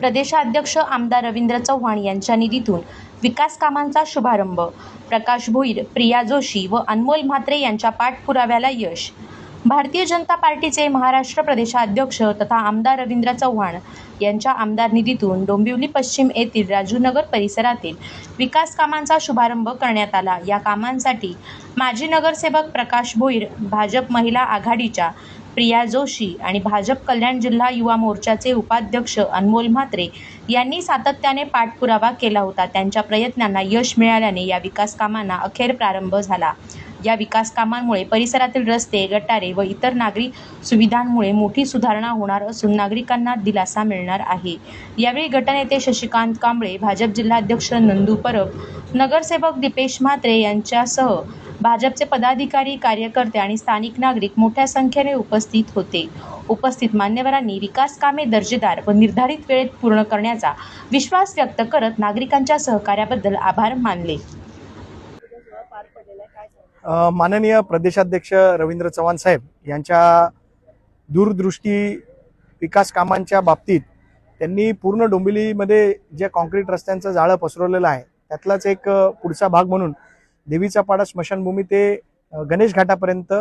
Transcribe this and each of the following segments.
प्रदेशाध्यक्ष आमदार रवींद्र चव्हाण यांच्या निधीतून विकास कामांचा शुभारंभ. प्रकाश भोईर, प्रिया जोशी व अनमोल म्हात्रे यांच्या पाठपुराव्याला यश. भारतीय जनता पार्टीचे महाराष्ट्र प्रदेशाध्यक्ष तथा आमदार रवींद्र चव्हाण यांच्या आमदार निधीतून डोंबिवली पश्चिम येथील राजूनगर परिसरातील विकास कामांचा शुभारंभ करण्यात आला. या कामांसाठी माजी नगरसेवक प्रकाश भोईर, भाजप महिला आघाडीच्या प्रिया जोशी आणि भाजप कल्याण जिल्हा युवा मोर्चाचे उपाध्यक्ष अनमोल म्हात्रे यांनी सातत्याने पाठपुरावा केला होता. त्यांच्या प्रयत्नांना यश मिळाल्याने या विकास कामांना अखेर प्रारंभ झाला. या विकास कामांमुळे परिसरातील रस्ते, गटारे व इतर नागरी सुविधांमुळे मोठी सुधारणा होणार असून नागरिकांना दिलासा मिळणार आहे. यावेळी गटनेते शशिकांत कांबळे, भाजप जिल्हाध्यक्ष नंदू परब, नगरसेवक दीपेश म्हात्रे यांच्यासह भाजपचे पदाधिकारी, कार्यकर्ते आणि स्थानिक नागरिक मोठ्या संख्येने उपस्थित होते. उपस्थित मान्यवरांनी विकास कामे दर्जेदार व निर्धारित वेळेत पूर्ण करण्याचा विश्वास व्यक्त करत नागरिकांच्या सहकार्याबद्दल आभार मानले. माननीय प्रदेशाध्यक्ष रवींद्र चव्हाण साहेब यांच्या दूरदृष्टी विकास कामांच्या बाबतीत त्यांनी पूर्ण डोंबिवलीमध्ये जे कॉन्क्रीट रस्त्यांचं जाळं पसरवलेलं आहे त्यातलाच एक पुढचा भाग म्हणून देवीचा पाडा स्मशानभूमी ते गणेश घाटापर्यंत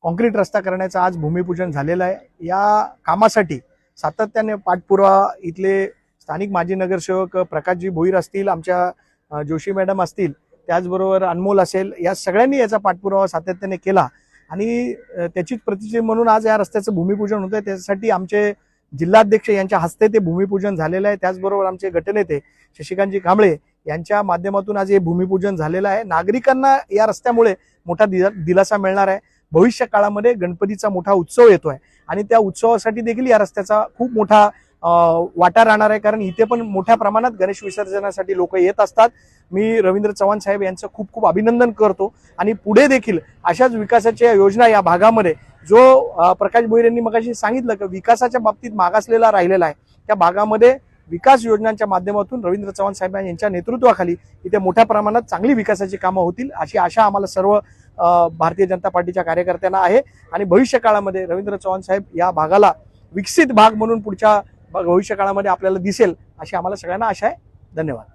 कॉन्क्रीट रस्ता करण्याचं आज भूमिपूजन झालेलं आहे. या कामासाठी सातत्याने पाठपुरावा इथले स्थानिक माजी नगरसेवक प्रकाशजी भोईर असतील, आमच्या जोशी मॅडम असतील, त्याचबरोबर अनमोल असेल, या सगळ्यांनी याचा पाठपुरावा सातत्याने केला आणि त्याचीच प्रतिष्ठा म्हणून आज या रस्त्याचं भूमिपूजन होतं. त्यासाठी आमचे जिल्हाध्यक्ष यांच्या हस्ते ते भूमिपूजन झालेलं आहे. त्याचबरोबर आमचे गटनेते शशिकांतजी कांबळे यांच्या माध्यमातून आज हे भूमिपूजन झालेलं आहे. नागरिकांना या रस्त्यामुळे मोठा दिलासा मिळणार आहे. भविष्य काळामध्ये गणपतीचा मोठा उत्सव येतोय आणि त्या उत्सवासाठी देखील या रस्त्याचा खूप मोठा वाटा राहणार आहे, कारण इथे पण मोठ्या प्रमाणात गणेश विसर्जनासाठी लोक येत असतात. मी रवींद्र चव्हाण साहेब यांचं खूप खूप अभिनंदन करतो आणि पुढे देखील अशाच विकासाच्या योजना या भागामध्ये, जो प्रकाश भोईर यांनी मगाशी सांगितलं की विकासाच्या बाबतीत मागासलेला राहिलेला आहे, त्या भागामध्ये विकास योजनांच्या माध्यमातून रवींद्र चव्हाण साहेब यांच्या नेतृत्वाखाली इथे मोठ्या प्रमाणात चांगली विकासाची कामं होतील अशी आशा आम्हाला सर्व भारतीय जनता पार्टीच्या कार्यकर्त्यांना आहे. आणि भविष्य काळामध्ये रवींद्र चव्हाण साहेब या भागाला विकसित भाग म्हणून पुढच्या भविष्य काळामध्ये आपल्याला दिसेल अशी आम्हाला सगळ्यांना आशा आहे. धन्यवाद.